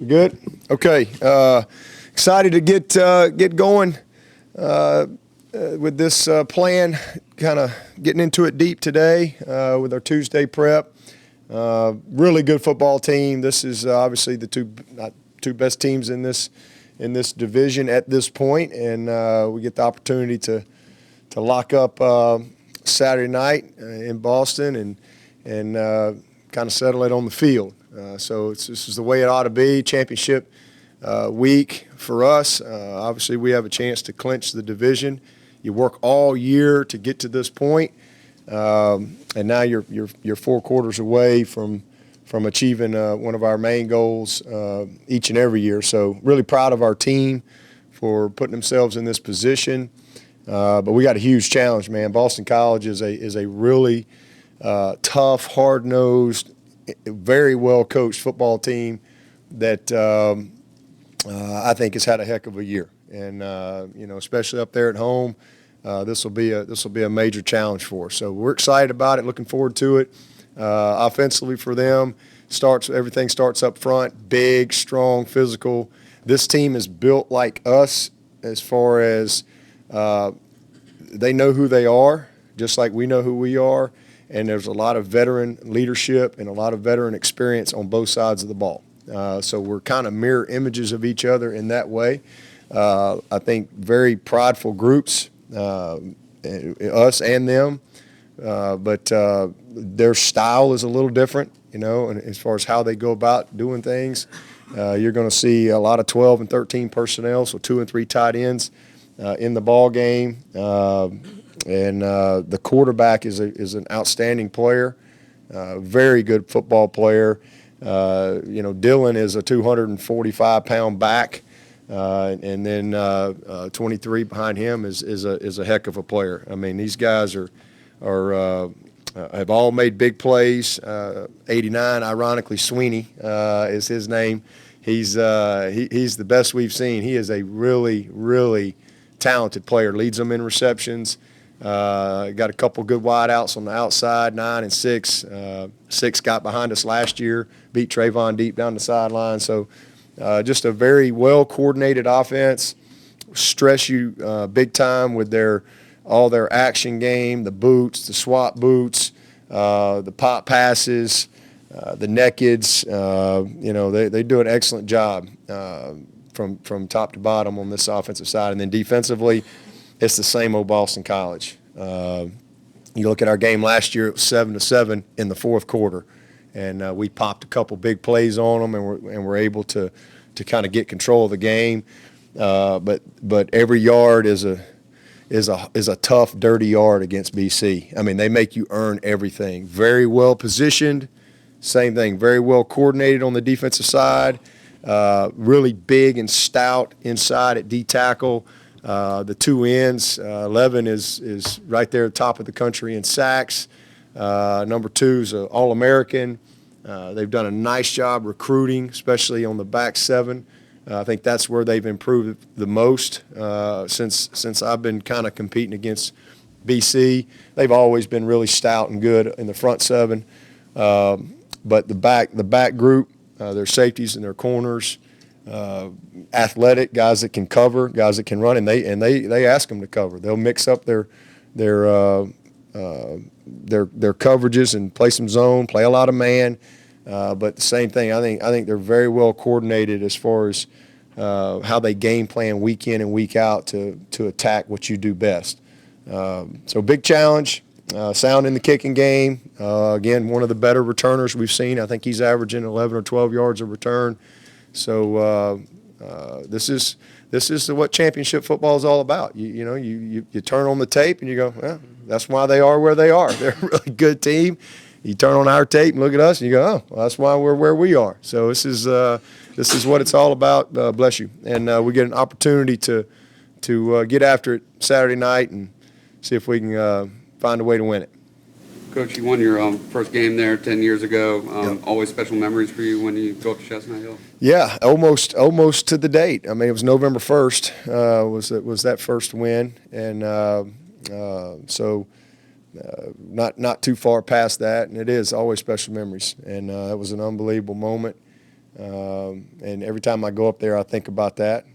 You good? Okay. Excited to get going with this plan. Kind of getting into it deep today with our Tuesday prep. Really good football team. This is obviously the two best teams in this division at this point, and we get the opportunity to lock up Saturday night in Boston and kind of settle it on the field. So this is the way it ought to be. Championship week for us. Obviously, we have a chance to clinch the division. You work all year to get to this point, and now you're 4 quarters away from achieving one of our main goals each and every year. So really proud of our team for putting themselves in this position. But we got a huge challenge, man. Boston College is a really tough, hard-nosed, very well-coached football team that I think has had a heck of a year. And especially up there at home, this will be a major challenge for us. So we're excited about it, looking forward to it. Offensively for them, everything starts up front, big, strong, physical. This team is built like us as far as they know who they are, just like we know who we are. And there's a lot of veteran leadership and a lot of veteran experience on both sides of the ball. So we're kind of mirror images of each other in that way. I think very prideful groups, us and them, but their style is a little different, and as far as how they go about doing things. You're going to see a lot of 12 and 13 personnel, so 2 and 3 tight ends in the ball game. And the quarterback is an outstanding player, very good football player. Dylan is a 245-pound back, and then 23 behind him is a heck of a player. I mean, these guys have all made big plays. 89, ironically, Swinney is his name. He's the best we've seen. He is a really, really talented player. Leads them in receptions. Got a couple good wideouts on the outside, 9 and 6. 6 got behind us last year, beat Trayvon deep down the sideline. So just a very well-coordinated offense. Stress you big time with all their action game, the boots, the swap boots, the pop passes, the nakeds. They do an excellent job from top to bottom on this offensive side. And then defensively, it's the same old Boston College. You look at our game last year, it was 7-7 in the fourth quarter, and we popped a couple big plays on them, and we're able to kind of get control of the game. But every yard is a tough, dirty yard against BC. I mean, they make you earn everything. Very well positioned, same thing. Very well coordinated on the defensive side. Really big and stout inside at D tackle. The 2 ends, 11 is right there at the top of the country in sacks. Number 2 is an All-American. They've done a nice job recruiting, especially on the back 7. I think that's where they've improved the most since I've been kind of competing against BC. They've always been really stout and good in the front 7. But the back group, their safeties and their corners, athletic guys that can cover, guys that can run, and they ask them to cover. They'll mix up their coverages and play some zone, play a lot of man. But the same thing, I think they're very well coordinated as far as how they game plan week in and week out to attack what you do best. So big challenge. Sound in the kicking game. Again, one of the better returners we've seen. I think he's averaging 11 or 12 yards a return. So this is what championship football is all about. You turn on the tape and you go, well, that's why they are where they are. They're a really good team. You turn on our tape and look at us and you go, oh, well, that's why we're where we are. So this is what it's all about. Bless you. And we get an opportunity to get after it Saturday night and see if we can find a way to win it. Coach, you won your first game there 10 years ago. Yep. Always special memories for you when you go up to Chestnut Hill? Yeah, almost to the date. I mean, it was November 1st was that first win, and so not too far past that, and it is always special memories. And that was an unbelievable moment. And every time I go up there, I think about that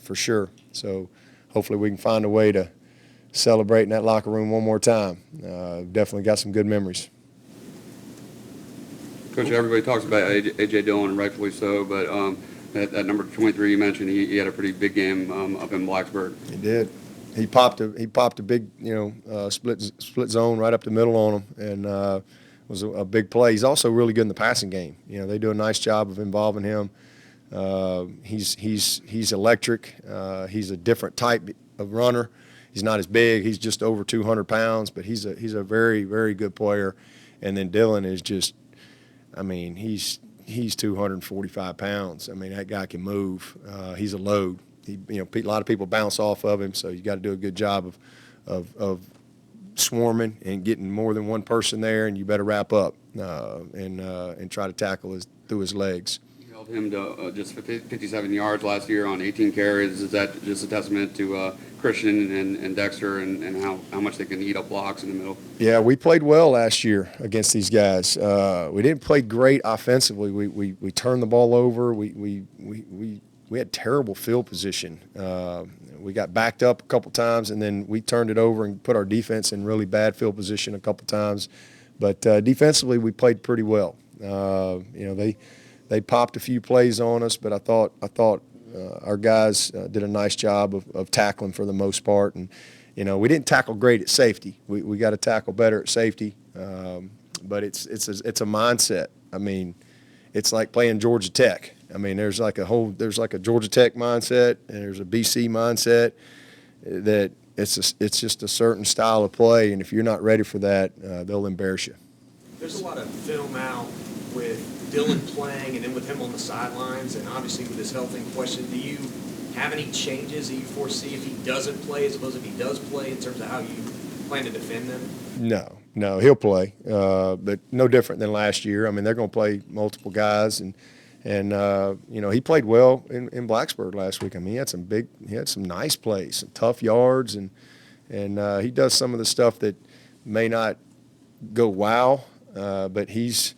for sure. So hopefully we can find a way to celebrate in that locker room one more time. Definitely got some good memories. Coach, everybody talks about A.J. Dillon, rightfully so, but that number 23 you mentioned, he had a pretty big game up in Blacksburg. He did. He popped a big, split zone right up the middle on him, and was a big play. He's also really good in the passing game. They do a nice job of involving him. He's electric. He's a different type of runner. He's not as big. He's just over 200 pounds, but he's a very, very good player. And then Dillon is just, he's 245 pounds. That guy can move. He's a load. A lot of people bounce off of him, so you got to do a good job of swarming and getting more than one person there, and you better wrap up and try to tackle through his legs. You held him to just 57 yards last year on 18 carries. Is that just a testament to Christian and Dexter and how much they can eat up blocks in the middle? Yeah, we played well last year against these guys. We didn't play great offensively. We turned the ball over. We had terrible field position. We got backed up a couple times, and then we turned it over and put our defense in really bad field position a couple times. But defensively, we played pretty well. They popped a few plays on us, but I thought our guys did a nice job of tackling for the most part. And we didn't tackle great at safety. We got to tackle better at safety. But it's a mindset. It's like playing Georgia Tech. There's like a Georgia Tech mindset, and there's a BC mindset that it's just a certain style of play, and if you're not ready for that, they'll embarrass you. There's a lot of film out with Dillon playing and then with him on the sidelines, and obviously with his health in question. Do you have any changes that you foresee if he doesn't play as opposed to if he does play in terms of how you plan to defend them? No, he'll play, but no different than last year. They're going to play multiple guys, and he played well in Blacksburg last week. He had some nice plays, some tough yards, and he does some of the stuff that may not go wow, but he's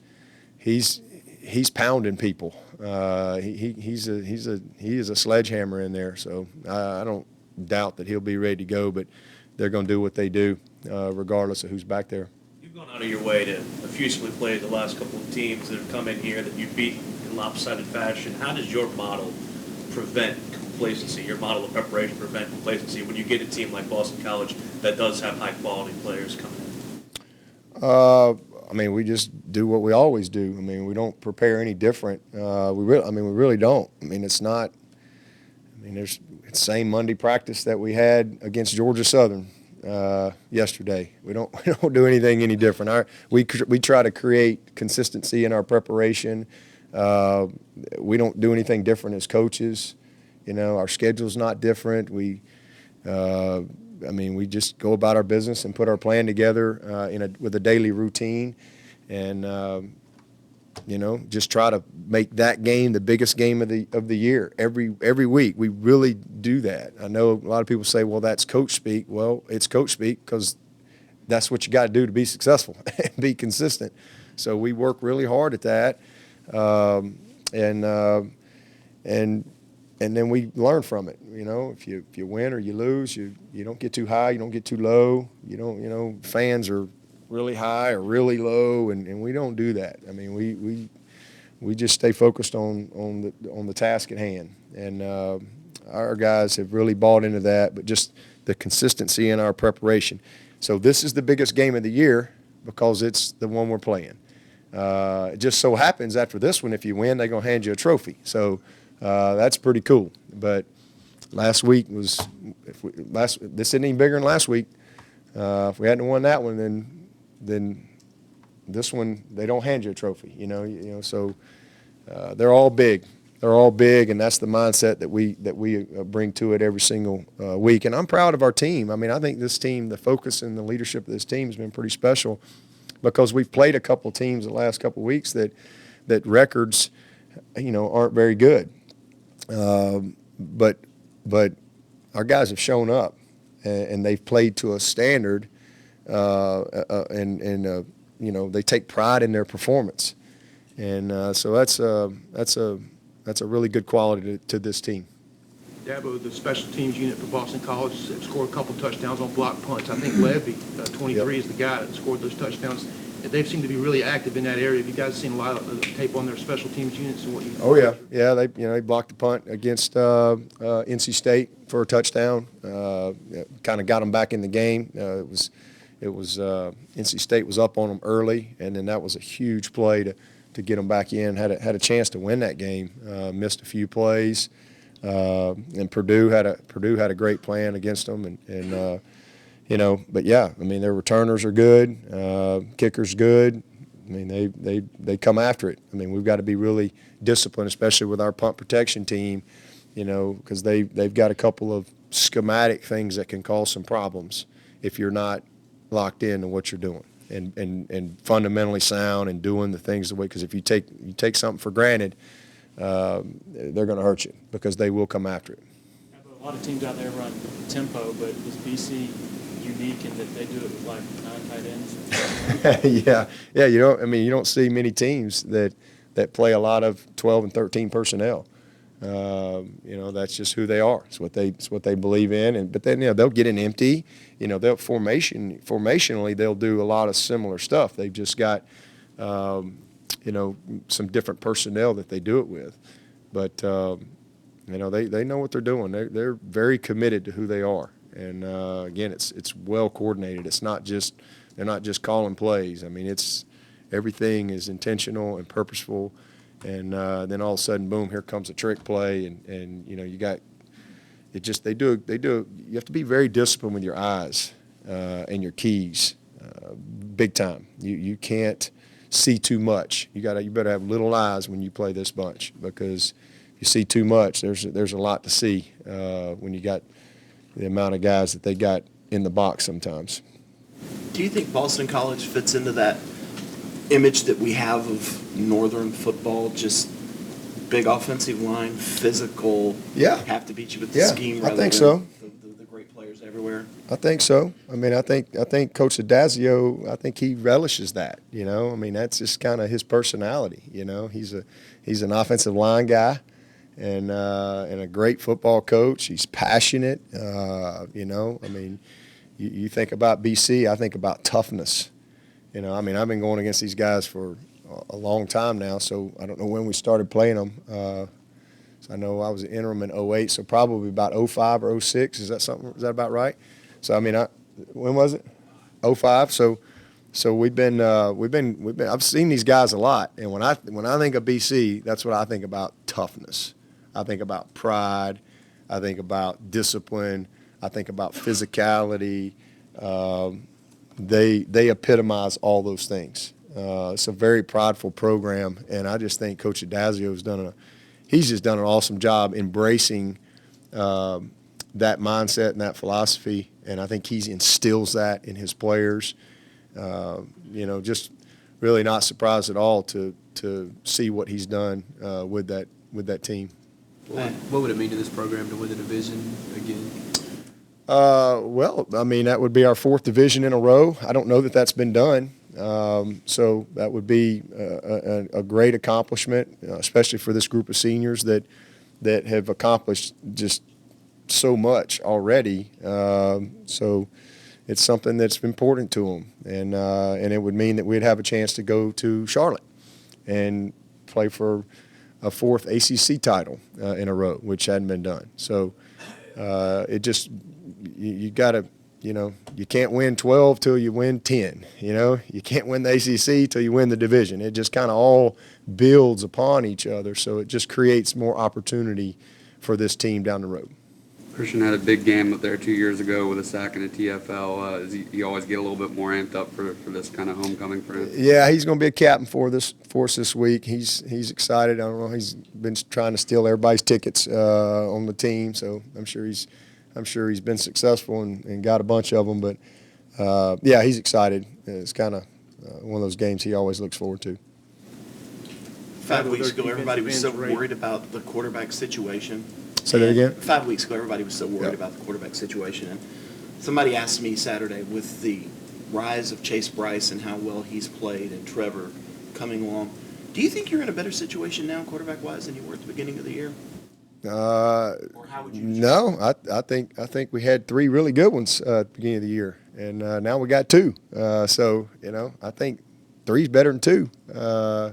pounding people. He is a sledgehammer in there, so I don't doubt that he'll be ready to go, but they're going to do what they do, regardless of who's back there. You've gone out of your way to effusively play the last couple of teams that have come in here that you've beaten in lopsided fashion. How does your model prevent complacency, your model of preparation prevent complacency when you get a team like Boston College that does have high-quality players coming in? We just do what we always do. We don't prepare any different. We really don't. It's not. It's the same Monday practice that we had against Georgia Southern yesterday. We don't do anything any different. We try to create consistency in our preparation. We don't do anything different as coaches. Our schedule's not different. We just go about our business and put our plan together with a daily routine, and just try to make that game the biggest game of the year every week. We really do that. I know a lot of people say, "Well, that's coach speak." Well, it's coach speak because that's what you got to do to be successful and be consistent. So we work really hard at that, and then we learn from it. If you win or you lose, you don't get too high, you don't get too low. Fans are really high or really low, and we don't do that. We just stay focused on the task at hand, and our guys have really bought into that. But just the consistency in our preparation. So this is the biggest game of the year because it's the one we're playing. It just so happens after this one, if you win, they're gonna hand you a trophy. So that's pretty cool. But last week was this isn't any bigger than last week. If we hadn't won that one, then this one they don't hand you a trophy. So they're all big. They're all big, and that's the mindset that we bring to it every single week. And I'm proud of our team. I think this team, the focus and the leadership of this team has been pretty special because we've played a couple teams the last couple of weeks that records, aren't very good. But our guys have shown up, and they've played to a standard, and they take pride in their performance. And so that's a really good quality to this team. Dabo, the special teams unit for Boston College, scored a couple touchdowns on block punts. I think Levy, 23, is the guy that scored those touchdowns. And they seem to be really active in that area. Have you guys seen a lot of tape on their special teams units and what you? Oh yeah. They blocked the punt against NC State for a touchdown. Kind of got them back in the game. It was NC State was up on them early, and then that was a huge play to get them back in. Had a chance to win that game. Missed a few plays. And Purdue had a great plan against them, and but yeah, I mean, their returners are good, kickers good. I mean, they come after it. I mean, we've got to be really disciplined, especially with our punt protection team, because they've got a couple of schematic things that can cause some problems if you're not locked into what you're doing and fundamentally sound and doing the things the way. Because if you take something for granted, they're going to hurt you because they will come after it. A lot of teams out there run tempo, but is BC unique in that they do it with like 9 tight ends? Yeah. You don't see many teams that play a lot of 12 and 13 personnel. That's just who they are. It's what they believe in. But then they'll get an empty. They'll formationally they'll do a lot of similar stuff. They've just got some different personnel that they do it with. But, they know what they're doing. They're very committed to who they are. And, again, it's well coordinated. They're not just calling plays. I mean, everything is intentional and purposeful. And then all of a sudden, boom, here comes a trick play. And you got it just they do. You have to be very disciplined with your eyes and your keys big time. You can't see too much. You better have little eyes when you play this bunch, because if you see too much, there's a lot to see when you got the amount of guys that they got in the box sometimes. Do you think Boston College fits into that image that we have of Northern football, just big offensive line, physical, have to beat you with the scheme rather think than so. The great players everywhere? I think so. I mean, I think Coach Adazio, I think he relishes that. I mean, that's just kind of his personality. He's an offensive line guy, and a great football coach. He's passionate. I mean, you think about BC, I think about toughness. I mean, I've been going against these guys for a long time now, so I don't know when we started playing them. So I know I was an interim in 2008, so probably about 2005 or 2006. Is that about right? So I mean, when was it? 2005. So we've been I've seen these guys a lot, and when I think of BC, that's what I think about: toughness. I think about pride. I think about discipline. I think about physicality. They epitomize all those things. It's a very prideful program, and I just think Coach Adazio he's just done an awesome job embracing that mindset and that philosophy, and I think he instills that in his players. Just really not surprised at all to see what he's done with that team. What would it mean to this program to win the division again? Well, I mean, that would be our 4th division in a row. I don't know that that's been done. So that would be a great accomplishment, especially for this group of seniors that have accomplished just so much already. So it's something that's important to them, and it would mean that we'd have a chance to go to Charlotte and play for a 4th ACC title in a row, which hadn't been done. So it just you got to. You can't win 12 till you win 10. You can't win the ACC till you win the division. It just kind of all builds upon each other, so it just creates more opportunity for this team down the road. Christian had a big game up there 2 years ago with a sack in the TFL. Does he always get a little bit more amped up for this kind of homecoming for him? Yeah, he's going to be a captain for us this week. He's excited. I don't know. He's been trying to steal everybody's tickets on the team, so I'm sure he's been successful and got a bunch of them. But, he's excited. It's kind of one of those games he always looks forward to. 5 weeks ago, everybody was so worried about the quarterback situation. Say that again? 5 weeks ago, everybody was so worried about the quarterback situation. And somebody asked me Saturday, with the rise of Chase Bryce and how well he's played and Trevor coming along, Do you think you're in a better situation now, quarterback-wise, than you were at the beginning of the year? Or how would you? No, I think we had 3 really good ones at the beginning of the year, and now we got 2. So I think 3's better than 2. I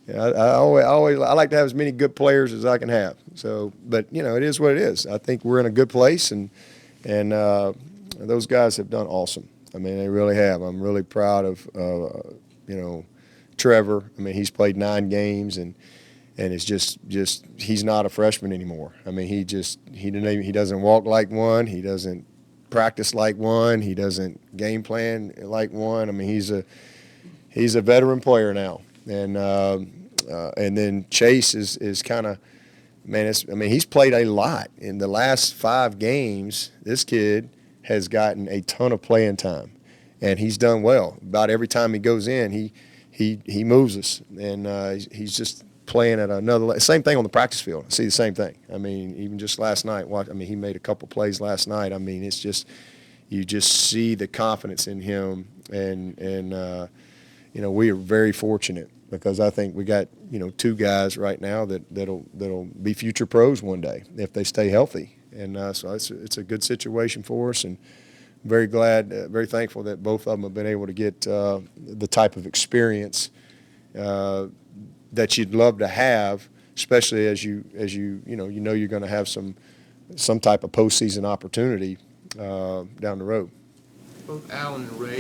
like to have as many good players as I can have. So, but it is what it is. I think we're in a good place, and those guys have done awesome. I mean, they really have. I'm really proud of Trevor. I mean, he's played 9 games, and it's just he's not a freshman anymore. I mean, he doesn't walk like one. He doesn't practice like one. He doesn't game plan like one. I mean, he's a veteran player now, and then Chase is kind of, man. He's played a lot in the last 5 games. This kid has gotten a ton of playing time, and he's done well. About every time he goes in, he moves us, and he's just playing at another level. Same thing on the practice field. I see the same thing. I mean, even just last night, he made a couple plays last night. I mean, it's just, you just see the confidence in him, and we are very fortunate because I think we got 2 guys right now that'll be future pros one day if they stay healthy, and so it's a good situation for us, and very glad, very thankful that both of them have been able to get the type of experience that you'd love to have, especially as you're going to have some type of postseason opportunity down the road. Both Allen and Ray